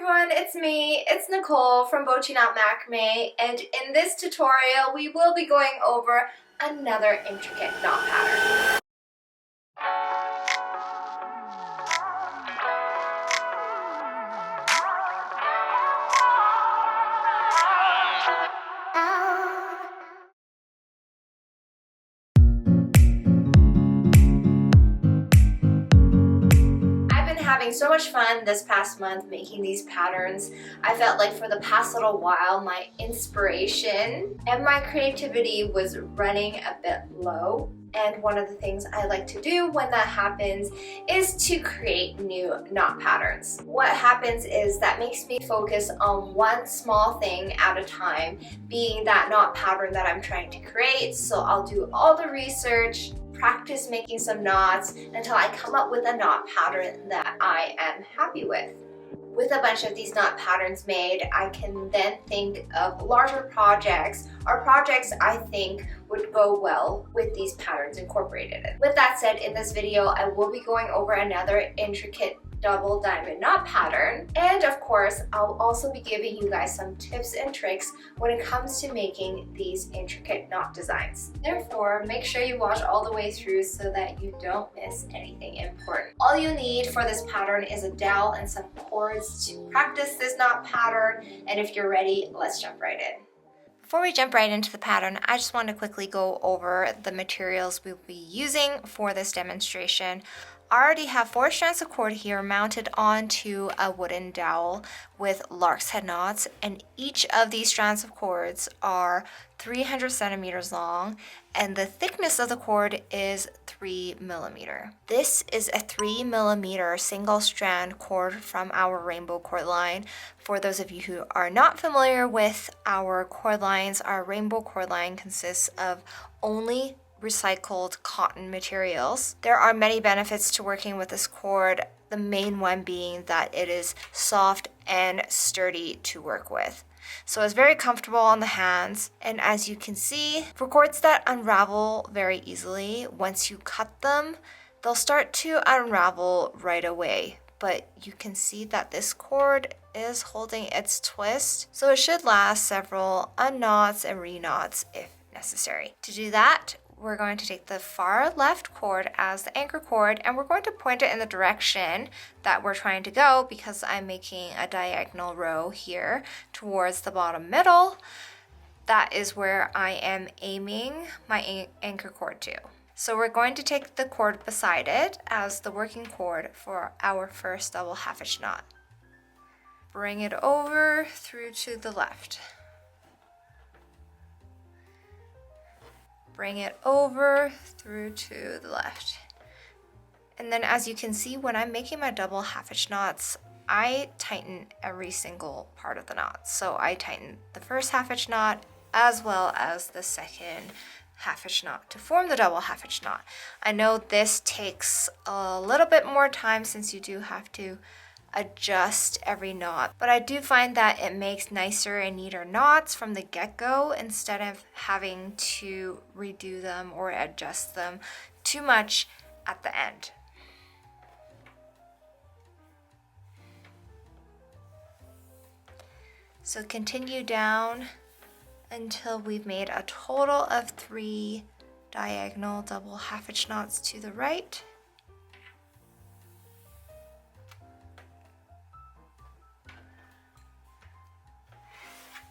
everyone, it's me, it's Nicole from Bochiknot Macrame, and in this tutorial we will be going over another intricate knot pattern. Having so much fun this past month making these patterns. I felt like for the past little while my inspiration and my creativity was running a bit low, and one of the things I like to do when that happens is to create new knot patterns. What happens is that makes me focus on one small thing at a time, being that knot pattern that I'm trying to create. So I'll do all the research, practice making some knots until I come up with a knot pattern that I am happy with. With a bunch of these knot patterns made, I can then think of larger projects or projects I think would go well with these patterns incorporated in. With that said, in this video, I will be going over another intricate double diamond knot pattern, and of course I'll also be giving you guys some tips and tricks when it comes to making these intricate knot designs. Therefore, make sure you watch all the way through so that you don't miss anything important. All you need for this pattern is a dowel and some cords to practice this knot pattern, and if you're ready, let's jump right in. Before we jump right into the pattern, I just want to quickly go over the materials we'll be using for this demonstration. I already have 4 strands of cord here mounted onto a wooden dowel with lark's head knots, and each of these strands of cords are 300 centimeters long, and the thickness of the cord is 3 millimeter. This is a 3 millimeter single strand cord from our rainbow cord line. For those of you who are not familiar with our cord lines, our rainbow cord line consists of only recycled cotton materials. There are many benefits to working with this cord, the main one being that it is soft and sturdy to work with. So it's very comfortable on the hands, and as you can see, for cords that unravel very easily, once you cut them, they'll start to unravel right away. But you can see that this cord is holding its twist, so it should last several unknots and reknots if necessary. To do that, we're going to take the far left cord as the anchor cord, and we're going to point it in the direction that we're trying to go, because I'm making a diagonal row here towards the bottom middle. That is where I am aiming my anchor cord to. So we're going to take the cord beside it as the working cord for our first double half hitch knot. Bring it over through to the left. Bring it over through to the left. And then as you can see, when I'm making my double half hitch knots, I tighten every single part of the knot. So I tighten the first half hitch knot as well as the second half hitch knot to form the double half hitch knot. I know this takes a little bit more time since you do have to adjust every knot, but I do find that it makes nicer and neater knots from the get-go instead of having to redo them or adjust them too much at the end. So continue down until we've made a total of 3 diagonal double half hitch knots to the right.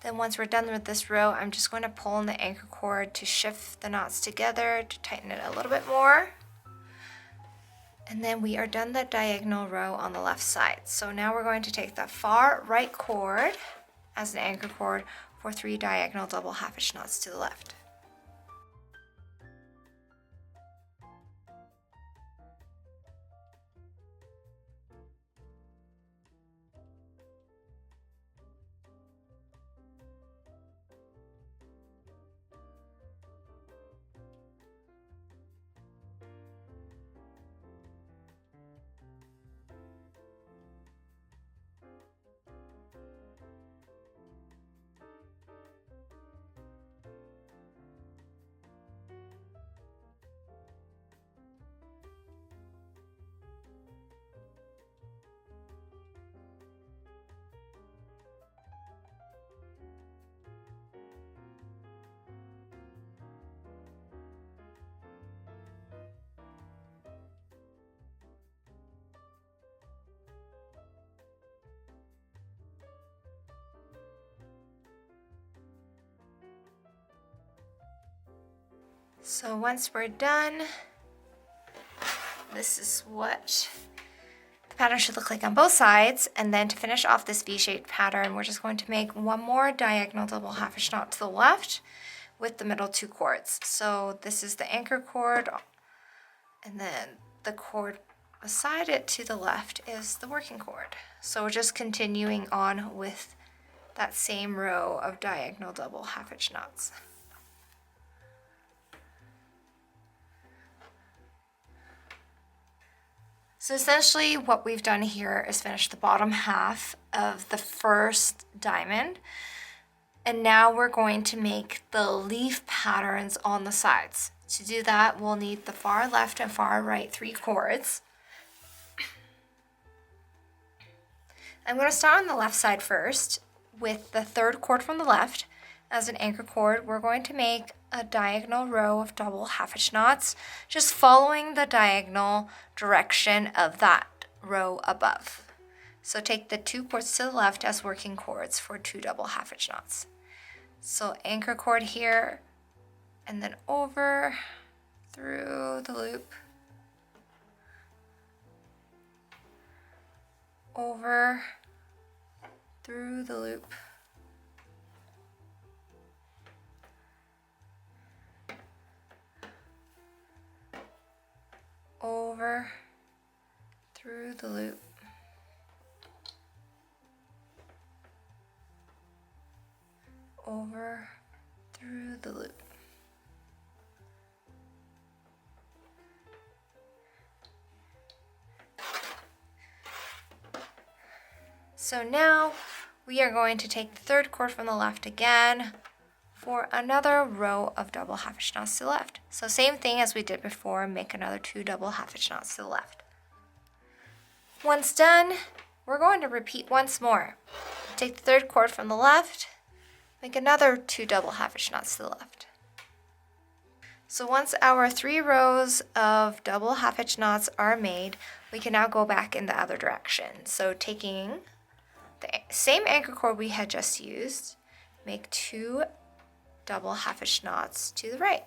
Then once we're done with this row, I'm just going to pull on the anchor cord to shift the knots together to tighten it a little bit more. And then we are done the diagonal row on the left side. So now we're going to take the far right cord as an anchor cord for 3 diagonal double half hitch knots to the left. So once we're done, this is what the pattern should look like on both sides. And then to finish off this V-shaped pattern, we're just going to make one more diagonal double half hitch knot to the left with the middle 2 cords. So this is the anchor cord, and then the cord beside it to the left is the working cord. So we're just continuing on with that same row of diagonal double half hitch knots. So essentially what we've done here is finish the bottom half of the first diamond. And now we're going to make the leaf patterns on the sides. To do that, we'll need the far left and far right 3 cords. I'm going to start on the left side first with the 3rd cord from the left as an anchor cord. We're going to make a diagonal row of double half hitch knots, just following the diagonal direction of that row above. So take the 2 cords to the left as working cords for 2 double half hitch knots. So anchor cord here, and then over through the loop, over through the loop, over through the loop, over through the loop. So now we are going to take the 3rd cord from the left again for another row of double half hitch knots to the left. So same thing as we did before, make another 2 double half hitch knots to the left. Once done, we're going to repeat once more. Take the 3rd cord from the left, make another 2 double half hitch knots to the left. So once our 3 rows of double half hitch knots are made, we can now go back in the other direction. So taking the same anchor cord we had just used, make 2 double half hitch knots to the right.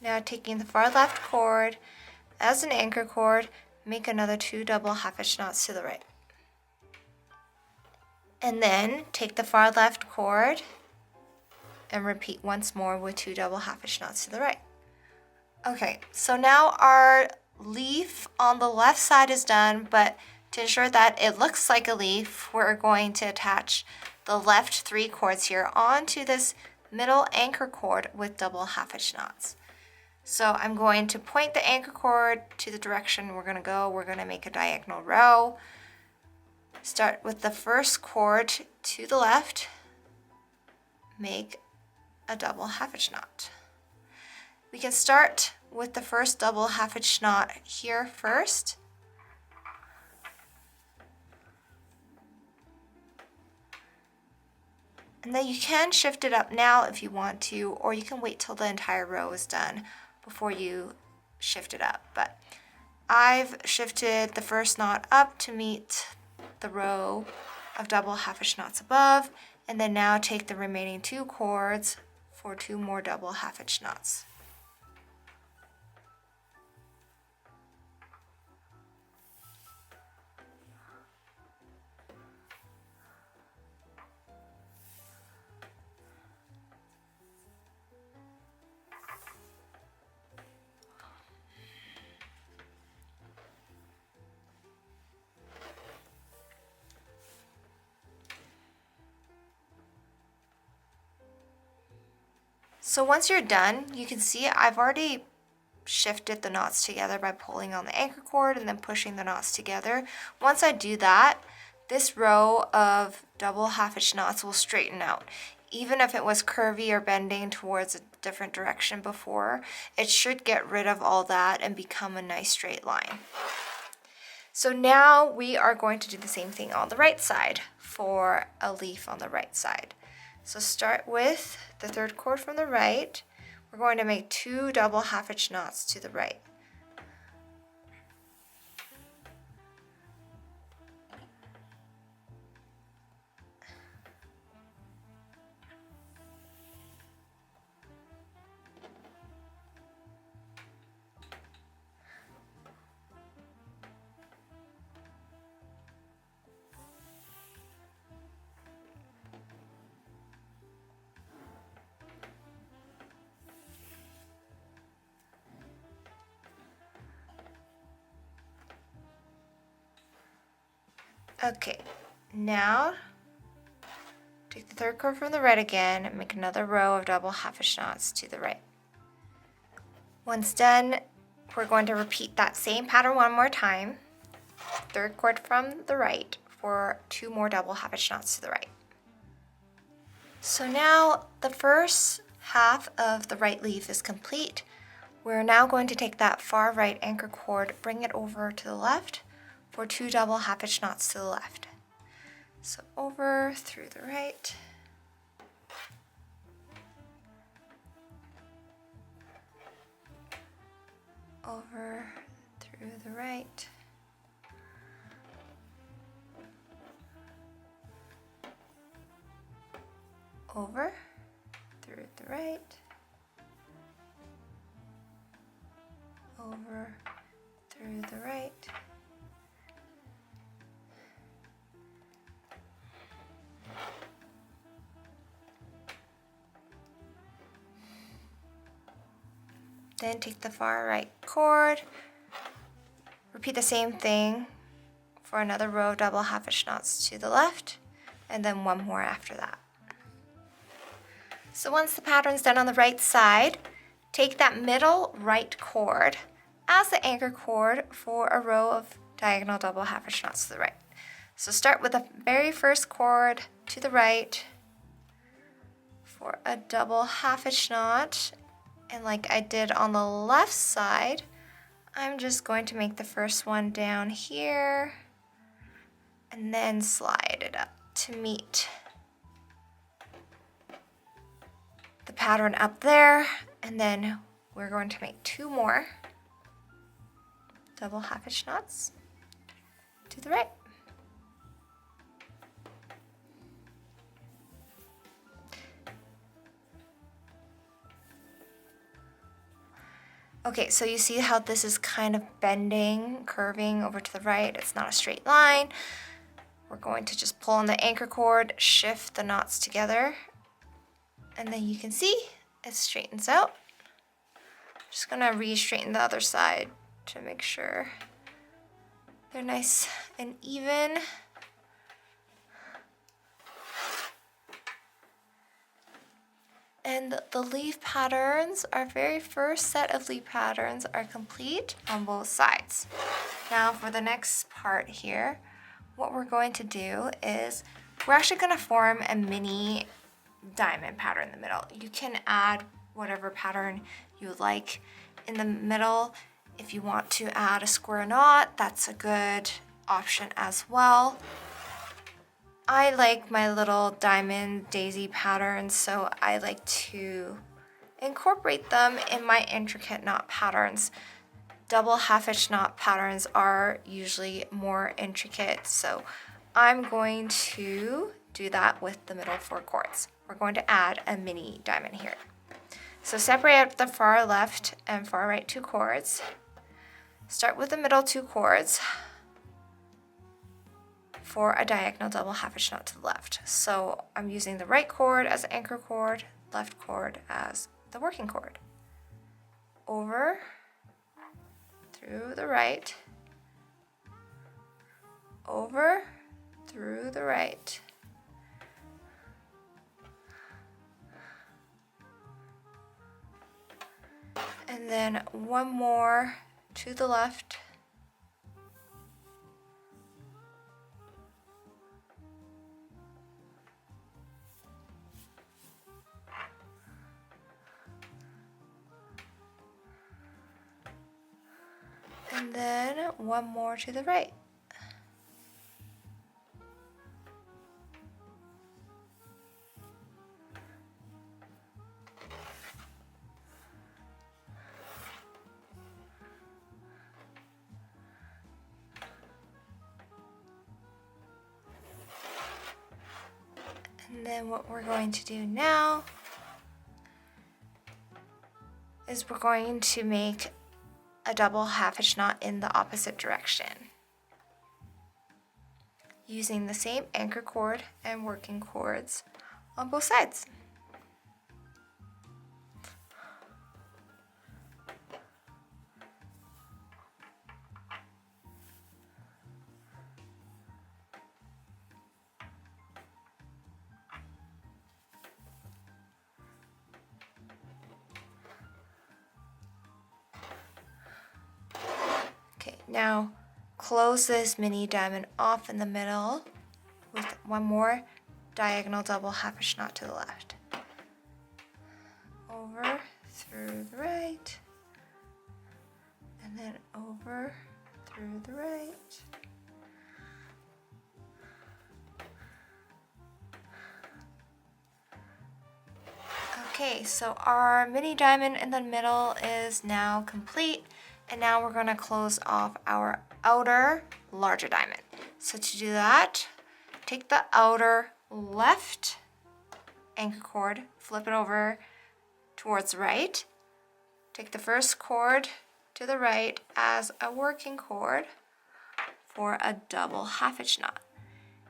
Now taking the far left cord as an anchor cord, make another 2 double half hitch knots to the right. And then take the far left cord and repeat once more with 2 double half hitch knots to the right. Okay, so now our leaf on the left side is done, but to ensure that it looks like a leaf, we're going to attach the left 3 cords here onto this middle anchor cord with double half hitch knots. So I'm going to point the anchor cord to the direction we're going to go. We're going to make a diagonal row. Start with the first cord to the left, make a double half hitch knot. We can start with the first double half hitch knot here first. And then you can shift it up now if you want to, or you can wait till the entire row is done before you shift it up. But I've shifted the first knot up to meet the row of double half hitch knots above, and then now take the remaining 2 cords for 2 more double half hitch knots. So once you're done, you can see I've already shifted the knots together by pulling on the anchor cord and then pushing the knots together. Once I do that, this row of double half hitch knots will straighten out. even if it was curvy or bending towards a different direction before, it should get rid of all that and become a nice straight line. So now we are going to do the same thing on the right side for a leaf on the right side. So start with the third cord from the right. We're going to make 2 double half hitch knots to the right. Okay, now take the third cord from the right again and make another row of double half hitch knots to the right. Once done, we're going to repeat that same pattern one more time. Third cord from the right for 2 more double half hitch knots to the right. So now the first half of the right leaf is complete. We're now going to take that far right anchor cord, bring it over to the left for 2 double half hitch knots to the left. So over through the right. Over through the right. Over through the right. Over through the right. Then take the far right cord, repeat the same thing for another row of double half hitch knots to the left, and then 1 more after that. So once the pattern's done on the right side, take that middle right cord as the anchor cord for a row of diagonal double half hitch knots to the right. So start with the very first cord to the right for a double half hitch knot. And like I did on the left side, I'm just going to make the first one down here and then slide it up to meet the pattern up there. And then we're going to make 2 more double half hitch knots to the right. Okay, so you see how this is kind of bending, curving over to the right. It's not a straight line. We're going to just pull on the anchor cord, shift the knots together, and then you can see it straightens out. Just gonna re-straighten the other side to make sure they're nice and even. And the leaf patterns, our very first set of leaf patterns are complete on both sides. Now for the next part here, what we're going to do is we're actually going to form a mini diamond pattern in the middle. You can add whatever pattern you like in the middle. If you want to add a square knot, that's a good option as well. I like my little diamond daisy patterns, so I like to incorporate them in my intricate knot patterns. Double half hitch knot patterns are usually more intricate, so I'm going to do that with the middle 4 cords. We're going to add a mini diamond here. So separate out the far left and far right 2 cords. Start with the middle 2 cords for a diagonal double half hitch knot to the left. So I'm using the right cord as the anchor cord, left cord as the working cord. Over, through the right, over, through the right, and then 1 more to the left, then one more to the right. And then what we're going to do now is we're going to make a double half hitch knot in the opposite direction, using the same anchor cord and working cords on both sides. Okay, now close this mini diamond off in the middle with one more diagonal double half hitch knot to the left. Over, through the right, and then over, through the right. Okay, so our mini diamond in the middle is now complete, and now we're going to close off our outer larger diamond. So to do that, take the outer left anchor cord, flip it over towards the right, take the first cord to the right as a working cord for a double half hitch knot.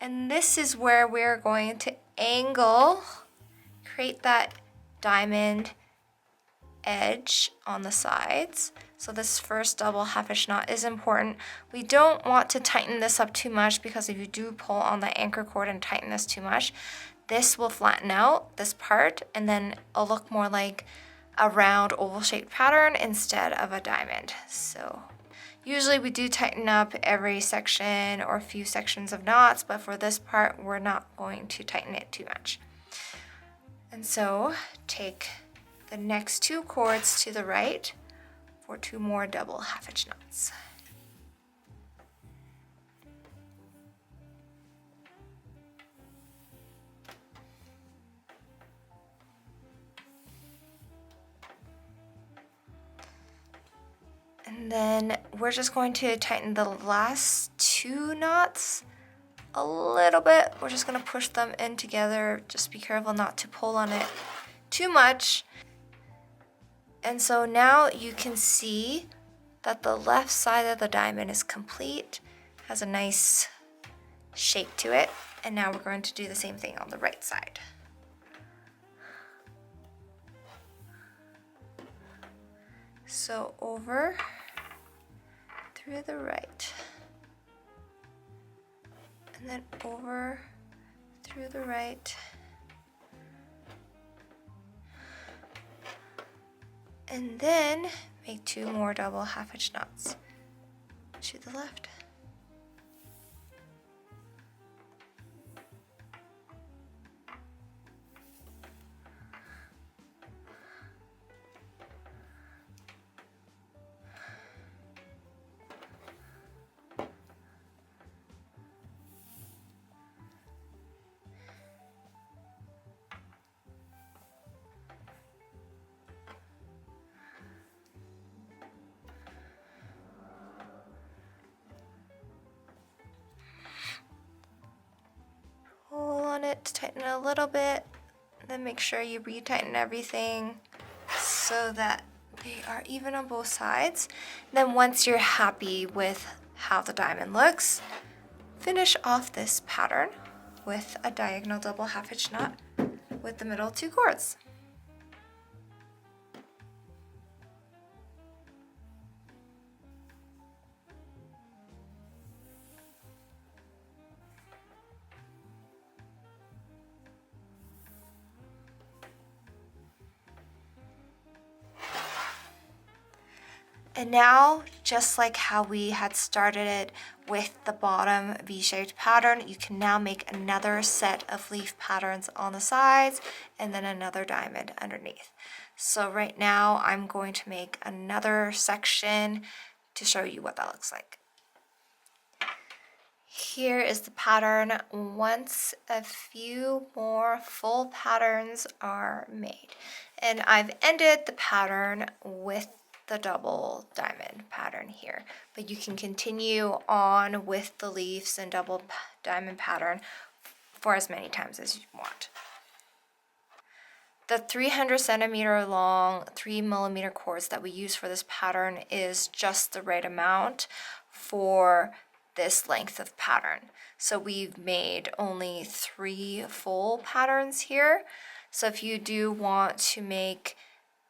And this is where we're going to angle, create that diamond edge on the sides. So this first double half hitch knot is important. We don't want to tighten this up too much, because if you do pull on the anchor cord and tighten this too much, this will flatten out this part, and then it'll look more like a round oval shaped pattern instead of a diamond. So usually we do tighten up every section or a few sections of knots, but for this part we're not going to tighten it too much. And so take the next two cords to the right for two more double half hitch knots. And then we're just going to tighten the last two knots a little bit. We're just going to push them in together. Just be careful not to pull on it too much. And so now you can see that the left side of the diamond is complete, has a nice shape to it. And now we're going to do the same thing on the right side. So over, through the right, and then over, through the right, and then make two more double half hitch knots to the left. It to tighten it a little bit, then make sure you retighten everything so that they are even on both sides. Then once you're happy with how the diamond looks, finish off this pattern with a diagonal double half hitch knot with the middle two cords. And now, just like how we had started it with the bottom V-shaped pattern, you can now make another set of leaf patterns on the sides and then another diamond underneath. So right now I'm going to make another section to show you what that looks like. Here is the pattern once a few more full patterns are made. And I've ended the pattern with the double diamond pattern here, but you can continue on with the leaves and double diamond pattern for as many times as you want. The 300 centimeter long 3mm cords that we use for this pattern is just the right amount for this length of pattern. So we've made only 3 full patterns here. So if you do want to make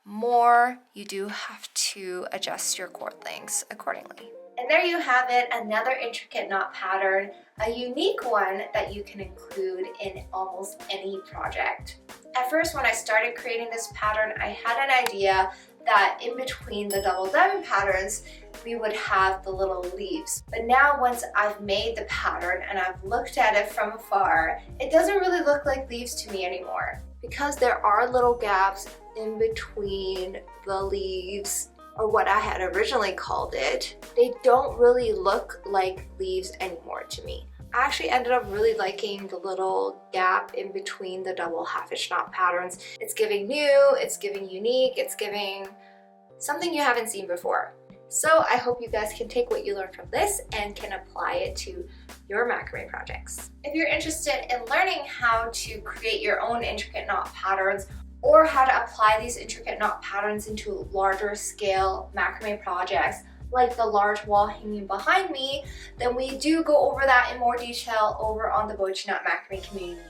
more, you do have to adjust your cord lengths accordingly. And there you have it, another intricate knot pattern, a unique one that you can include in almost any project. At first, when I started creating this pattern, I had an idea that in between the double diamond patterns, we would have the little leaves. But now once I've made the pattern and I've looked at it from afar, it doesn't really look like leaves to me anymore. Because there are little gaps in between the leaves, or what I had originally called it, they don't really look like leaves anymore to me. I actually ended up really liking the little gap in between the double half hitch knot patterns. It's giving new, it's giving unique, it's giving something you haven't seen before. So I hope you guys can take what you learned from this and can apply it to your macrame projects. If you're interested in learning how to create your own intricate knot patterns or how to apply these intricate knot patterns into larger scale macrame projects like the large wall hanging behind me, then we do go over that in more detail over on the Bochiknot macrame community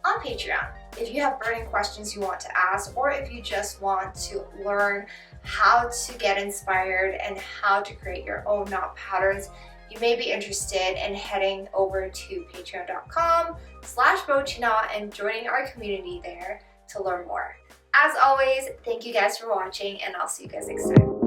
on Patreon. If you have burning questions you want to ask, or if you just want to learn how to get inspired and how to create your own knot patterns, you may be interested in heading over to patreon.com/Bochiknot and joining our community there to learn more. As always, thank you guys for watching, and I'll see you guys next time.